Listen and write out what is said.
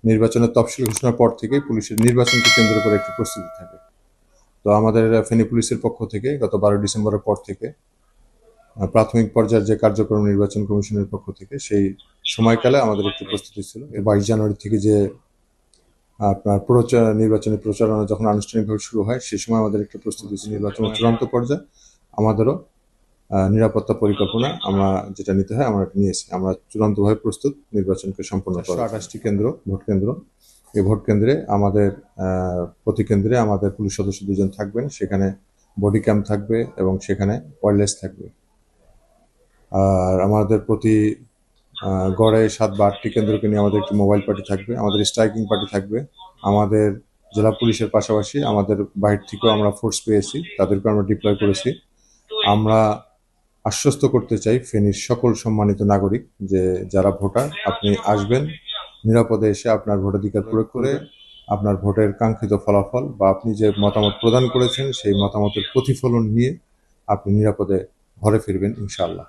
নির্বাচনের তফসিল ঘোষণার পর থেকেই পুলিশের নির্বাচনকে কেন্দ্র করে একটি প্রস্তুতি থাকে। তো আমাদের ফেনী পুলিশের পক্ষ থেকে গত 12 ডিসেম্বরের পর থেকে প্রাথমিক পর্যায়ের যে কার্যক্রম নির্বাচন কমিশনের পক্ষ থেকে সেই সময়কালে আমাদের একটি প্রস্তুতি ছিল। 22 জানুয়ারি থেকে যে আপনার নির্বাচনী প্রচারণা যখন আনুষ্ঠানিকভাবে শুরু হয় সেই সময় আমাদের একটা প্রস্তুতি ছিল। নির্বাচনের চূড়ান্ত পর্যায়ে আমাদেরও নিরাপত্তা পরিকল্পনা আমরা যেটা নিতে হয় আমরা নিয়েছি। আমরা চূড়ান্তভাবে প্রস্তুত নির্বাচনকে সম্পন্ন করার। 128টি কেন্দ্র, ভোট কেন্দ্র। এই ভোট কেন্দ্রে আমাদের প্রতি কেন্দ্রে আমাদের পুলিশ সদস্য 2 জন থাকবেন। সেখানে বডি ক্যাম থাকবে এবং সেখানে ওয়্যারলেস থাকবে। আর আমাদের প্রতি গড়ে 7 বা 8টি কেন্দ্রকে নিয়ে আমাদের একটি মোবাইল পার্টি থাকবে, আমাদের স্ট্রাইকিং পার্টি থাকবে। আমাদের জেলা পুলিশের পাশাপাশি আমাদের বাহির থেকেও আমরা ফোর্স পেয়েছি, তাদেরকেও আমরা ডিপ্লয় করেছি। আমরা আশ্বস্ত করতে চাই ফেনীর সকল সম্মানিত নাগরিক যে যারা ভোটার, আপনি আসবেন নিরাপদে এসে আপনার ভোটাধিকার প্রয়োগ করে আপনার ভোটের কাঙ্ক্ষিত ফলাফল বা আপনি যে মতামত প্রদান করেছেন সেই মতামতের প্রতিফলন নিয়ে আপনি নিরাপদে ঘরে ফিরবেন ইনশাআল্লাহ।